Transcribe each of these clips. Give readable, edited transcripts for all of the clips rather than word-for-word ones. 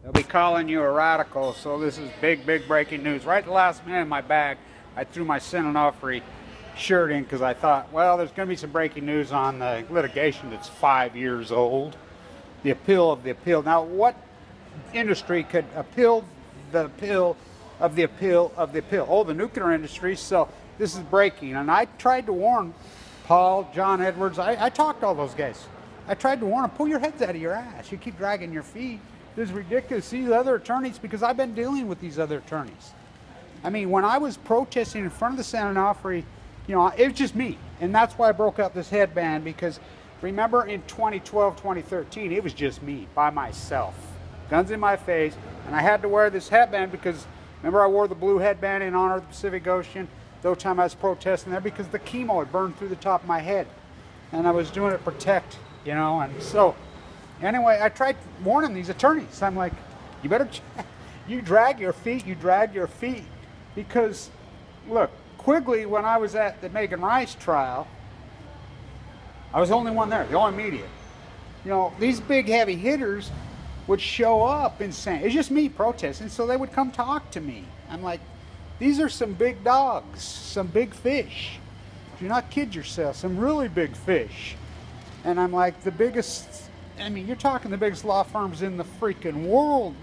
They'll be calling you a radical, so this is big, big breaking news. Right at the last minute in my bag, I threw my N.R.C. shirt in because I thought, well, there's going to be some breaking news on the litigation that's 5 years old. The appeal of the appeal. Now, what industry could appeal the appeal of the appeal of the appeal? Oh, the nuclear industry. So this is breaking. And I tried to warn Paul, John Edwards. I talked to all those guys. I tried to warn them, pull your heads out of your ass. You keep dragging your feet. This is ridiculous. These other attorneys, because I've been dealing with these other attorneys. I mean, when I was protesting in front of the Senate Onofre, you know, it was just me. And that's why I broke out this headband, because remember in 2012, 2013, it was just me, by myself. Guns in my face. And I had to wear this headband because, remember I wore the blue headband in honor of the Pacific Ocean? The time I was protesting there, because the chemo had burned through the top of my head. And I was doing it to protect, you know, and so, anyway, I tried warning these attorneys. I'm like, you better, you drag your feet, because, look, Quigley, when I was at the Megan Rice trial, I was the only one there, the only media. You know, these big heavy hitters would show up and say, it's just me protesting, so they would come talk to me. I'm like, these are some big dogs, some big fish. Do not kid yourself, some really big fish. And I'm like, the biggest, I mean, you're talking the biggest law firms in the freaking world.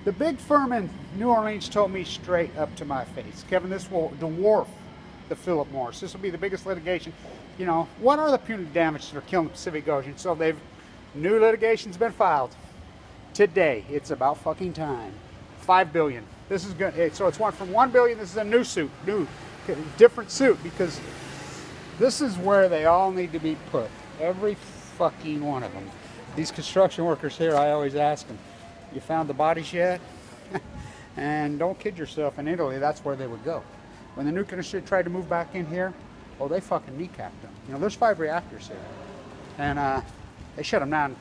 The big firm in New Orleans told me straight up to my face, Kevin, this will dwarf the Philip Morris. This will be the biggest litigation. You know, what are the punitive damages that are killing the Pacific Ocean? So new litigation's been filed. Today, it's about fucking time. $5 billion. This is good. So it's one from $1 billion. This is a new suit, different suit, because this is where they all need to be put. Every fucking one of them. These construction workers here, I always ask them, you found the bodies yet? And don't kid yourself, in Italy, that's where they would go. When the nuclear industry tried to move back in here, oh, they fucking kneecapped them. You know, there's 5 reactors here. And they shut them down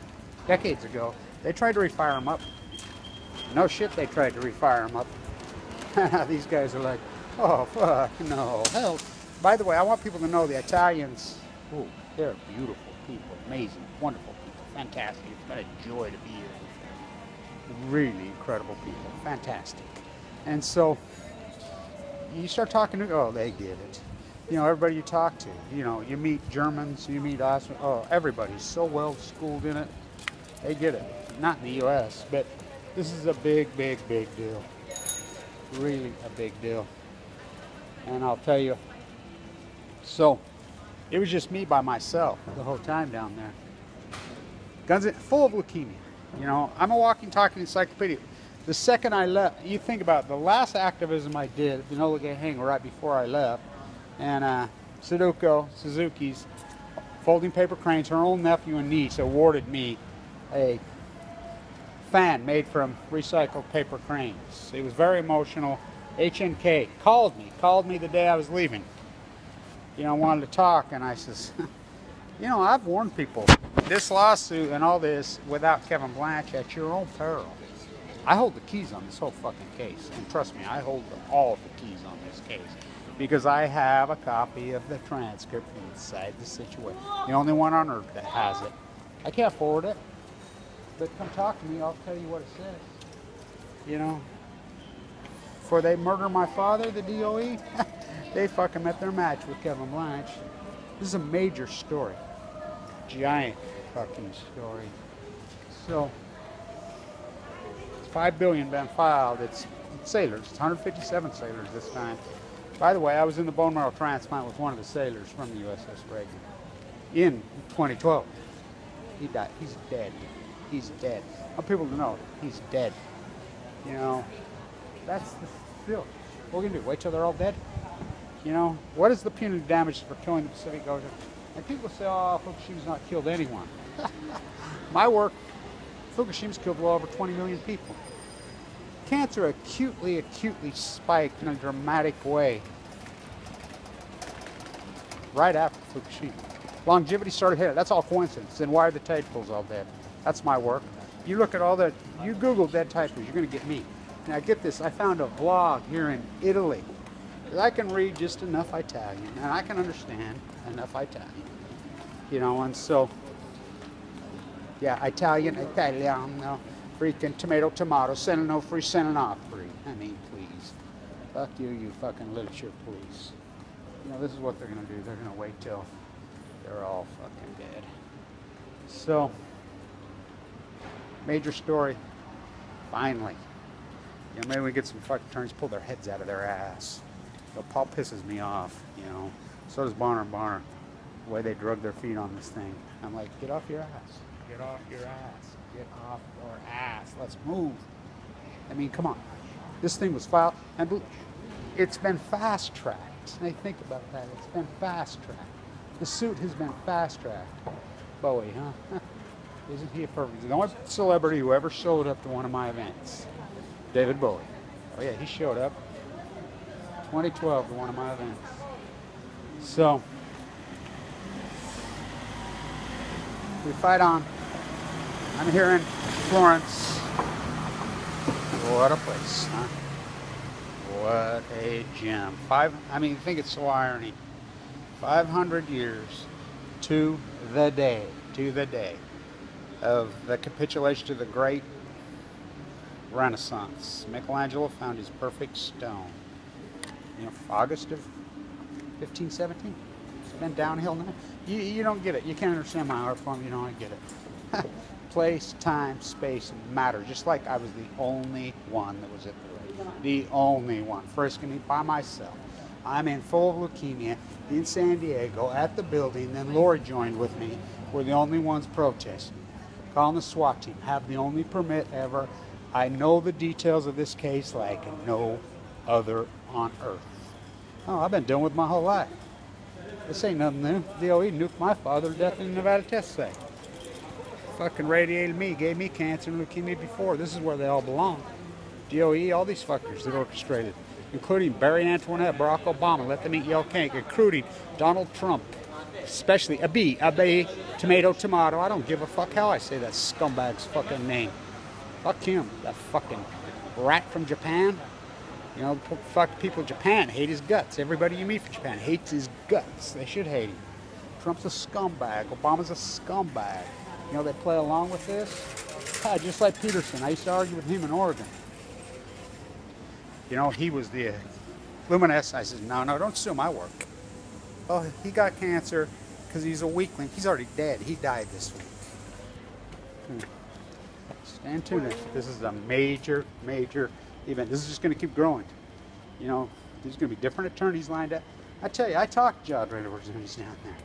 decades ago. They tried to refire them up. No shit, they tried to refire them up. These guys are like, oh, fuck, no, hell. By the way, I want people to know the Italians, ooh, they're beautiful people, amazing, wonderful people, fantastic. It's been a joy to be here with them. Really incredible people, fantastic. And so, you start talking to, oh, they get it. You know, everybody you talk to, you know, you meet Germans, you meet us, oh, everybody's so well schooled in it. They get it. Not in the U.S., but this is a big, big, big deal. Really a big deal. And I'll tell you, so it was just me by myself the whole time down there. Guns full of leukemia. You know, I'm a walking, talking encyclopedia. The second I left, you think about it, the last activism I did, the Enola Gay Hang, right before I left, and Suzuki's folding paper cranes, her own nephew and niece awarded me a fan made from recycled paper cranes. It was very emotional. HNK called me the day I was leaving. You know, wanted to talk, and I says, you know, I've warned people, this lawsuit and all this without Kevin Blanch at your own peril. I hold the keys on this whole fucking case, and trust me, I hold all of the keys on this case, because I have a copy of the transcript inside the situation. The only one on earth that has it. I can't forward it, but come talk to me, I'll tell you what it says. You know, before they murder my father, the D.O.E., they fucking met their match with Kevin Blanch. This is a major story. Giant fucking story. So, it's $5 billion been filed. It's sailors. It's 157 sailors this time. By the way, I was in the bone marrow transplant with one of the sailors from the USS Reagan in 2012. He died. He's dead. He's dead. I want people to know he's dead. You know, that's the deal. What are we going to do? Wait till they're all dead? You know, what is the punitive damage for killing the Pacific Ocean? And people say, oh, Fukushima's not killed anyone. My work, Fukushima's killed well over 20 million people. Cancer acutely spiked in a dramatic way right after Fukushima. Longevity started hitting. That's all coincidence. Then why are the tide pools all dead? That's my work. You look at all that, you Google dead tide pools, you're going to get me. Now get this, I found a blog here in Italy. I can read just enough Italian, and I can understand enough Italian. You know, and so, yeah, Italiano. Freaking tomato, tomato, sending no free, sending off free. I mean, please. Fuck you, you fucking literature police. You know, this is what they're going to do. They're going to wait till they're all fucking dead. So, major story. Finally. You know, maybe we get some fucking attorneys pull their heads out of their ass. So Paul pisses me off, you know. So does Bonner and Bonner. The way they drug their feet on this thing. I'm like, get off your ass. Get off your ass. Get off your ass. Let's move. I mean, come on. This thing was filed and it's been fast-tracked. Now think about that. It's been fast-tracked. The suit has been fast-tracked. Bowie, huh? Isn't he a perfect? The only celebrity who ever showed up to one of my events. David Bowie. Oh yeah, he showed up. 2012 to one of my events. So, we fight on. I'm here in Florence. What a place, huh? What a gem. I mean, I think it's so irony. 500 years to the day of the capitulation to the great Renaissance. Michelangelo found his perfect stone. You know, August of 1517. It's been downhill now. You don't get it. You can't understand my art form. You don't get it. Place, time, space, matter. Just like I was the only one that was at the race. The only one. Frisking me by myself. I'm in full of leukemia in San Diego at the building. Then Lori joined with me. We're the only ones protesting. Calling the SWAT team. Have the only permit ever. I know the details of this case like no other on earth. Oh, I've been dealing with my whole life. This ain't nothing new. D.O.E. nuked my father to death in the Nevada test site. Fucking radiated me, gave me cancer and leukemia before. This is where they all belong. D.O.E., all these fuckers that orchestrated, including Barry Antoinette, Barack Obama, let them eat yellow cake, including Donald Trump, especially a tomato, tomato. I don't give a fuck how I say that scumbag's fucking name. Fuck him, that fucking rat from Japan. You know, fuck people in Japan hate his guts. Everybody you meet from Japan hates his guts. They should hate him. Trump's a scumbag. Obama's a scumbag. You know, they play along with this. Just like Peterson. I used to argue with him in Oregon. You know, he was the luminous. I said, no, don't sue my work. Oh, he got cancer because he's a weakling. He's already dead. He died this week. Stand tuned. This is a major event. This is just going to keep growing. You know, there's going to be different attorneys lined up. I tell you, I talked to judge attorneys down there.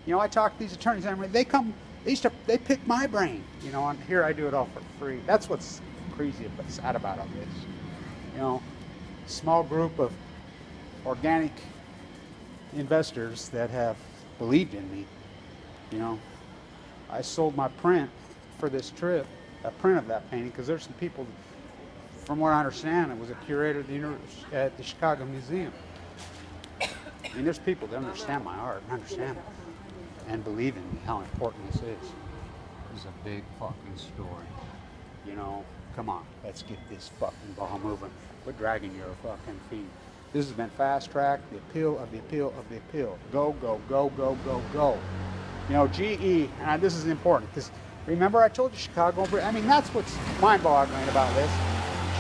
You know, I talk to these attorneys. I mean, they pick my brain. You know, and here I do it all for free. That's what's crazy but sad about all this. You know, small group of organic investors that have believed in me. You know, I sold my print for this trip, a print of that painting, because there's some people, from what I understand, it was a curator at the Chicago Museum. I mean, there's people that understand my art and understand it and believe in me, how important this is. This is a big fucking story. You know, come on, let's get this fucking ball moving. Quit dragging your fucking feet. This has been fast-tracked, the appeal of the appeal of the appeal. Go, go, go, go, go, go. You know, GE, and this is important, because remember I told you Chicago, I mean, that's what's mind-boggling about this.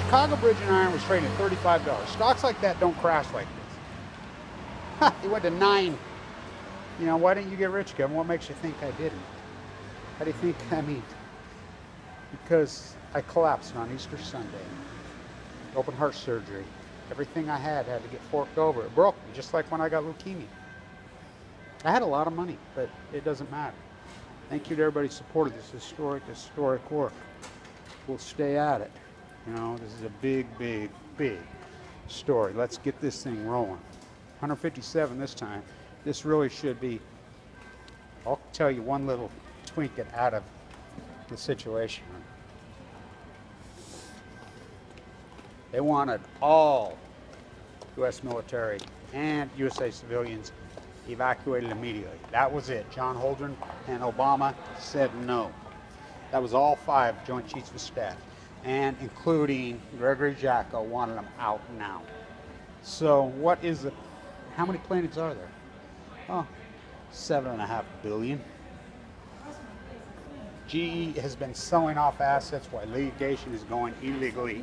Chicago Bridge and Iron was trading at $35. Stocks like that don't crash like this. It went to 9. You know, why didn't you get rich, Kevin? What makes you think I didn't? How do you think, I mean, because I collapsed on Easter Sunday. Open heart surgery. Everything I had to get forked over. It broke me, just like when I got leukemia. I had a lot of money, but it doesn't matter. Thank you to everybody who supported this historic work. We'll stay at it. You know, this is a big story. Let's get this thing rolling. 157 this time. This really should be, I'll tell you one little tweak it out of the situation. They wanted all U.S. military and USA civilians evacuated immediately. That was it. John Holdren and Obama said no. That was all 5 Joint Chiefs of Staff, and including Gregory Jacko wanted them out now. So what is it? How many planets are there? Oh, 7.5 billion. GE has been selling off assets while litigation is going illegally.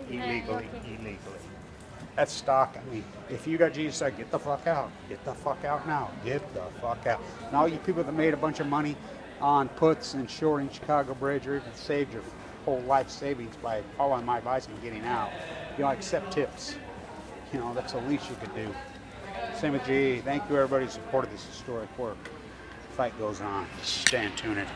That's stock. I mean, if you got Genocide, get the fuck out. Get the fuck out now. Get the fuck out. And all you people that made a bunch of money on puts and shorting Chicago Bridge, or even saved your whole life savings by following my advice and getting out, you know, accept tips. You know, that's the least you could do. Same with GE. Thank you, everybody, who supported this historic work. The fight goes on. Stand tuned.